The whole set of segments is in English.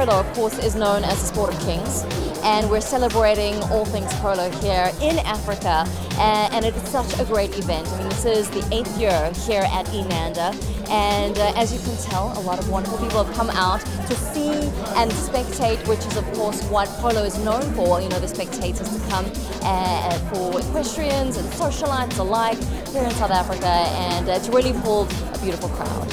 polo, of course, is known as the sport of kings, and we're celebrating all things polo here in Africa, and it's such a great event. I mean, this is the 8th year here at Inanda, and as you can tell, a lot of wonderful people have come out to see and spectate, which is, of course, what polo is known for. You know, the spectators to come for equestrians and socialites alike here in South Africa, and it's really pulled a beautiful crowd.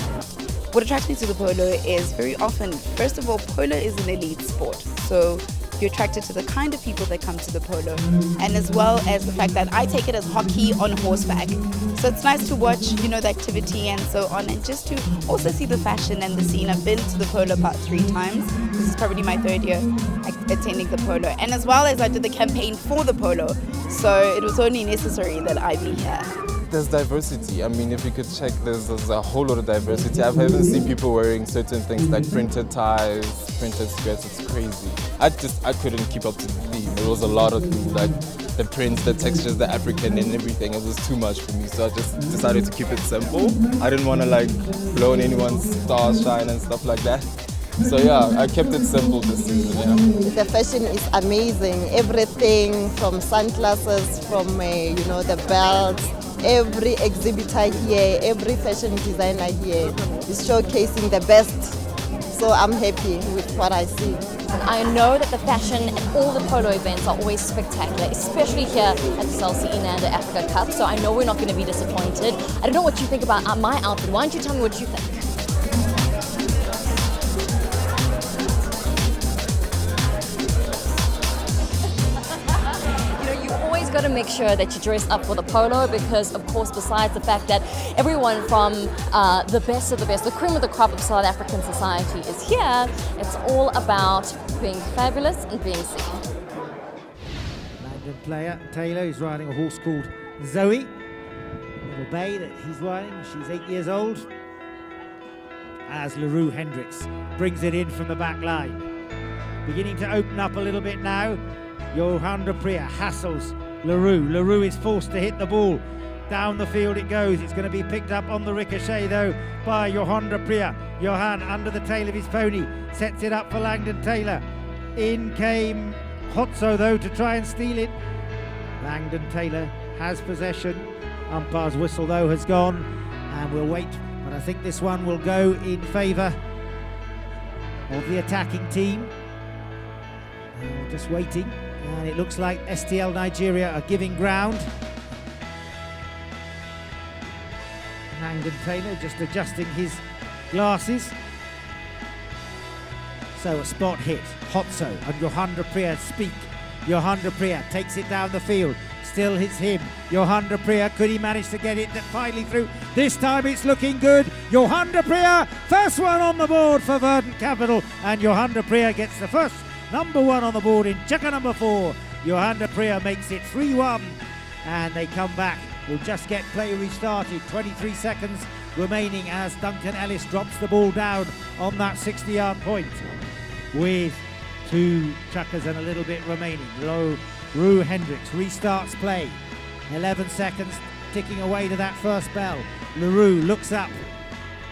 What attracts me to the polo is very often, first of all, polo is an elite sport. So you're attracted to the kind of people that come to the polo, and as well as the fact that I take it as hockey on horseback. So it's nice to watch, you know, the activity and so on, and just to also see the fashion and the scene. I've been to the polo about 3 times. This is probably my 3rd year attending the polo. And as well as I did the campaign for the polo, so it was only necessary that I be here. There's diversity. I mean, if you could check, there's a whole lot of diversity. I haven't seen people wearing certain things like printed ties, printed skirts. It's crazy. I couldn't keep up to the theme. There was a lot of things, like the prints, the textures, the African and everything. It was too much for me, so I just decided to keep it simple. I didn't want to like blow in anyone's star shine and stuff like that. So yeah, I kept it simple this season, yeah. The fashion is amazing. Everything from sunglasses, from you know, the belts, every exhibitor here, every fashion designer here is showcasing the best. So I'm happy with what I see. I know that the fashion at all the polo events are always spectacular, especially here at the Celsi Inanda Africa Cup, so I know we're not going to be disappointed. I don't know what you think about my outfit. Why don't you tell me what you think? Got to make sure that you dress up for the polo, because of course, besides the fact that everyone from the best of the best, the cream of the crop of South African society is here, it's all about being fabulous and being seen. Langdon player Taylor is riding a horse called Zoe, little bay that he's riding. She's 8 years old, as LaRue Hendricks brings it in from the back line, beginning to open up a little bit now. Johan de Priya hassles LaRue. LaRue is forced to hit the ball. Down the field it goes. It's going to be picked up on the ricochet though by Johan de Priya. Johan under the tail of his pony sets it up for Langdon Taylor. In came Hotso though to try and steal it. Langdon Taylor has possession. Umpire's whistle though has gone, and we'll wait, but I think this one will go in favour of the attacking team. And we're just waiting, and it looks like STL Nigeria are giving ground. Langdon Taylor just adjusting his glasses. So a spot hit. Hotso and Johan de Priya speak. Johan de Priya takes it down the field. Still hits him. Johan de Priya, could he manage to get it finally through? This time it's looking good. Johan de Priya, first one on the board for Verdant Capital, and Johan de Priya gets the first number 1 on the board in checker number 4. Johan de Priya makes it 3-1, and they come back. We'll just get play restarted. 23 seconds remaining as Duncan Ellis drops the ball down on that 60-yard point with 2 chuckers and a little bit remaining. LaRue Hendricks restarts play. 11 seconds ticking away to that first bell. LaRue looks up,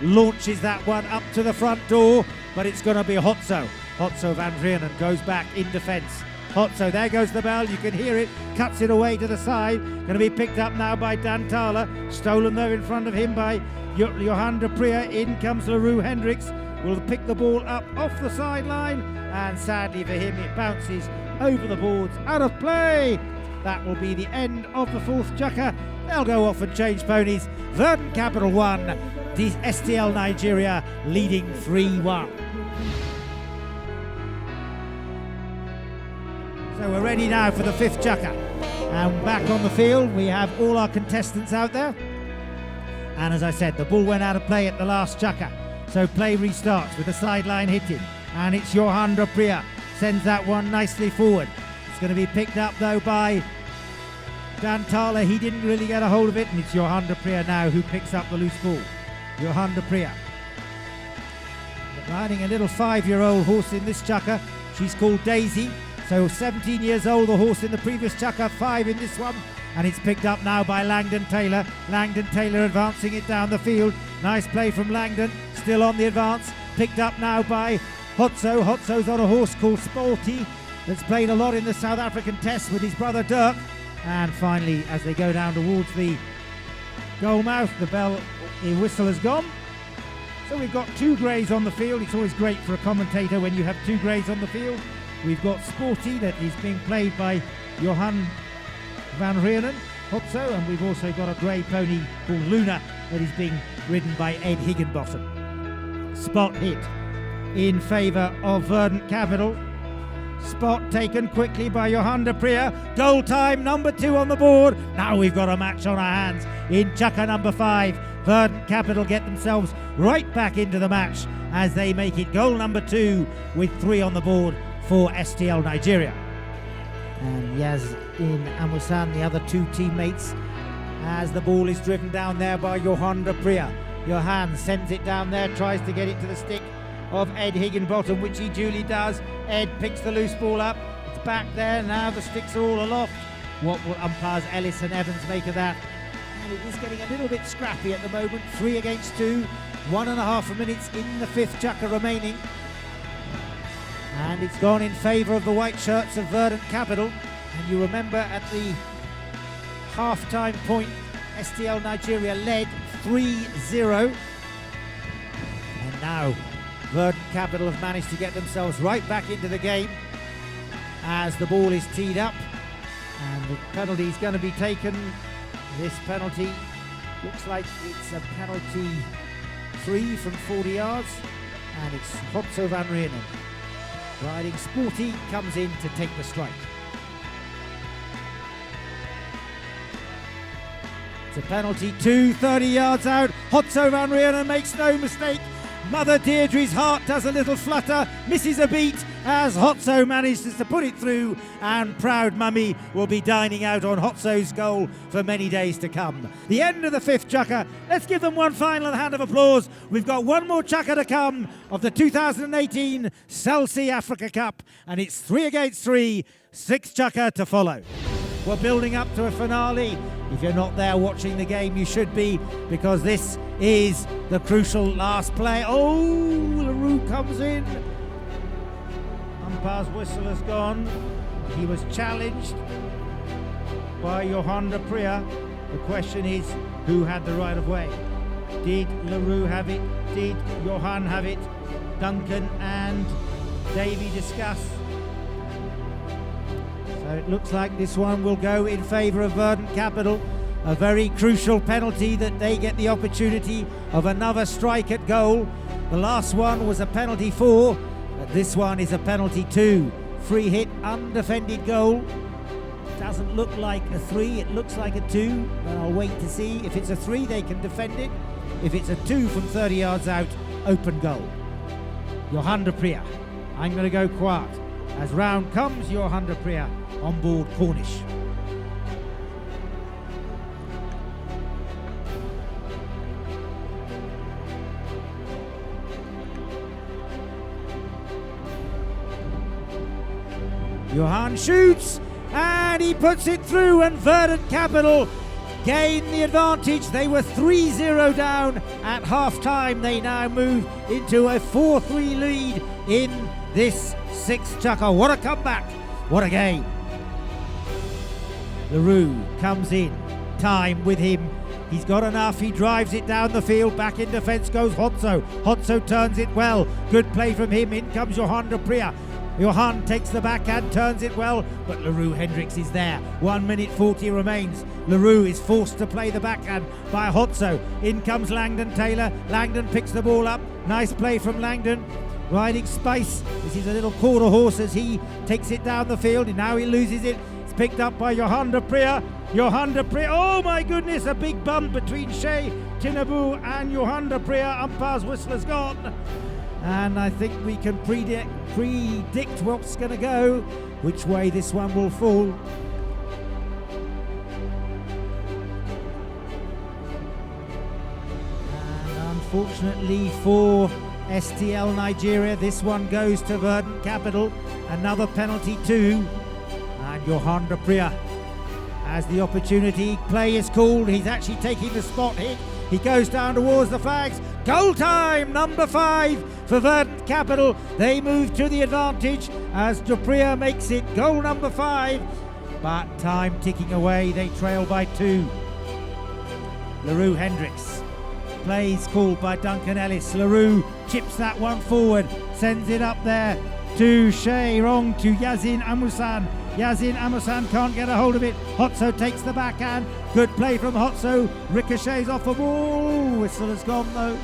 launches that one up to the front door, but it's going to be Hotso. Hotso van Vrienen goes back in defence. Hotso, there goes the bell, you can hear it, cuts it away to the side. Going to be picked up now by Dan Thaler. Stolen though in front of him by Johan de Priya. In comes LaRue Hendricks. Will pick the ball up off the sideline, and sadly for him it bounces over the boards, out of play. That will be the end of the 4th chukker. They'll go off and change ponies. Verdant Capital 1, the STL Nigeria leading 3-1. So we're ready now for the 5th chukker. And back on the field, we have all our contestants out there. And as I said, the ball went out of play at the last chukker. So play restarts with the sideline hitting. And it's Johan de Priya. Sends that one nicely forward. It's going to be picked up though by Dan Thaler. He didn't really get a hold of it. And it's Johan de Priya now who picks up the loose ball. Johan de Priya. Riding a little 5-year-old horse in this chukker. She's called Daisy. So 17 years old, the horse in the previous chukker, 5 in this one. And it's picked up now by Langdon Taylor. Langdon Taylor advancing it down the field. Nice play from Langdon, still on the advance. Picked up now by Hotso. Hotso's on a horse called Sporty that's played a lot in the South African Test with his brother Dirk. And finally, as they go down towards the goal mouth, the whistle has gone. So we've got two greys on the field. It's always great for a commentator when you have two greys on the field. We've got Sporty that is being played by Johan van Reenen, Hotso, and we've also got a grey pony called Luna that is being ridden by Ed Higginbottom. Spot hit in favour of Verdant Capital. Spot taken quickly by Johan de Priya. Goal time, number 2 on the board. Now we've got a match on our hands in Chukka number 5. Verdant Capital get themselves right back into the match as they make it goal number 2 with 3 on the board for STL Nigeria. And Yazin Amusan, the other 2 teammates, as the ball is driven down there by Johan de Priya. Johan sends it down there, tries to get it to the stick of Ed Higginbottom, which he duly does. Ed picks the loose ball up. It's back there. Now the sticks are all aloft. What will umpires Ellis and Evans make of that? And it is getting a little bit scrappy at the moment. 3 against 2. 1.5 minutes in the 5th Chukka remaining. And it's gone in favour of the white shirts of Verdant Capital. And you remember at the half-time point, STL Nigeria led 3-0. And now Verdant Capital have managed to get themselves right back into the game as the ball is teed up. And the penalty is going to be taken. This penalty looks like it's a penalty 3 from 40 yards. And it's Hotso van Reenen. Riding Sporty comes in to take the strike. It's a penalty 2, 30 yards out. Hotso van Reenen makes no mistake. Mother Deirdre's heart does a little flutter, misses a beat as Hotso manages to put it through, and proud Mummy will be dining out on Hotso's goal for many days to come. The end of the 5th Chukka. Let's give them one final hand of applause. We've got one more Chukka to come of the 2018 Celsea Africa Cup, and it's 3 against 3, 6 Chukka to follow. We're building up to a finale. If you're not there watching the game, you should be, because this is the crucial last play. Oh, LaRue comes in. Umpire's whistle has gone. He was challenged by Johan de Priya. The question is, who had the right of way? Did LaRue have it? Did Johan have it? Duncan and Davey discuss. So it looks like this one will go in favour of Verdant Capital. A very crucial penalty that they get the opportunity of another strike at goal. The last one was a penalty 4, but this one is a penalty 2. Free hit, undefended goal. Doesn't look like a 3, it looks like a 2, but I'll wait to see. If it's a 3, they can defend it. If it's a 2 from 30 yards out, open goal. Johan de Priya. I'm going to go quiet. As round comes Johan de Priya on board Cornish. Johan shoots and he puts it through, and Verdant Capital gain the advantage. They were 3-0 down at half-time. They now move into a 4-3 lead in this 6th Chukka. What a comeback, what a game. LaRue comes in, time with him. He's got enough, he drives it down the field. Back in defence goes Hotso. Hotso turns it well. Good play from him. In comes Johan de Priya. Johan takes the backhand, turns it well, but LaRue Hendricks is there. 1 minute 40 remains. LaRue is forced to play the backhand by Hotso. In comes Langdon Taylor. Langdon picks the ball up. Nice play from Langdon. Riding Spice. This is a little quarter horse as he takes it down the field, and now he loses it. It's picked up by Johan de Priya. Johan de Priya, oh my goodness, a big bump between Shea Tinubu and Johan de Priya. Umpire's whistle has gone. And I think we can predict what's going to go, which way this one will fall. And unfortunately for STL Nigeria, this one goes to Verdant Capital. Another penalty 2. And Johan de Priya has the opportunity. Play is called. He's actually taking the spot hit. He goes down towards the flags. Goal time, number 5 for Verdant Capital. They move to the advantage as Dupria makes it goal number 5. But time ticking away, they trail by 2. LaRue Hendricks. Plays called by Duncan Ellis. LaRue chips that one forward, sends it up there to Shea, wrong to Yazin Amusan. Yazin Amusan can't get a hold of it. Hotso takes the backhand. Good play from Hotso. Ricochets off a ball. Whistle has gone though.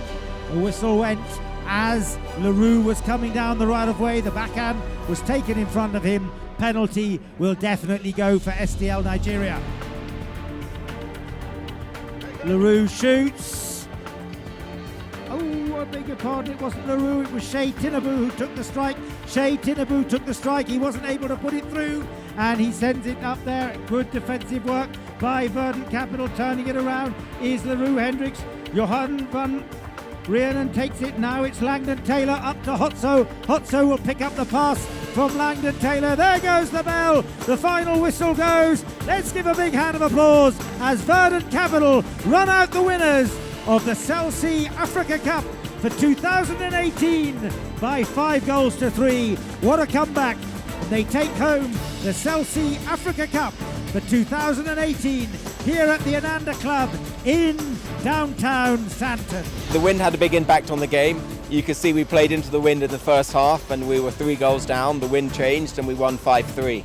The whistle went as LaRue was coming down the right of way. The backhand was taken in front of him. Penalty will definitely go for SDL Nigeria. LaRue shoots. Oh, I beg your pardon, it wasn't LaRue, it was Shea Tinubu who took the strike. Shea Tinubu took the strike, he wasn't able to put it through, and he sends it up there. Good defensive work by Verdant Capital. Turning it around is LaRue Hendricks. Johan van Rienan takes it now. It's Langdon Taylor up to Hotso. Hotso will pick up the pass from Langdon Taylor. There goes the bell. The final whistle goes. Let's give a big hand of applause as Verdant Capital run out the winners of the Cell C Africa Cup for 2018 by 5 goals to 3. What a comeback. And they take home the Cell C Africa Cup for 2018 here at the Inanda Club in downtown Sandton. The wind had a big impact on the game. You could see we played into the wind in the first half and we were 3 goals down. The wind changed and we won 5-3.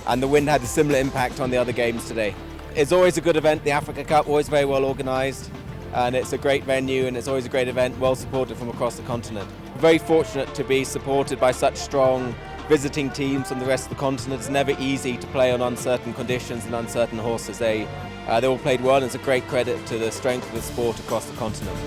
And the wind had a similar impact on the other games today. It's always a good event, the Africa Cup, always very well organised. And it's a great venue and it's always a great event, well supported from across the continent. Very fortunate to be supported by such strong visiting teams from the rest of the continent. It's never easy to play on uncertain conditions and uncertain horses. They all played well, and it's a great credit to the strength of the sport across the continent.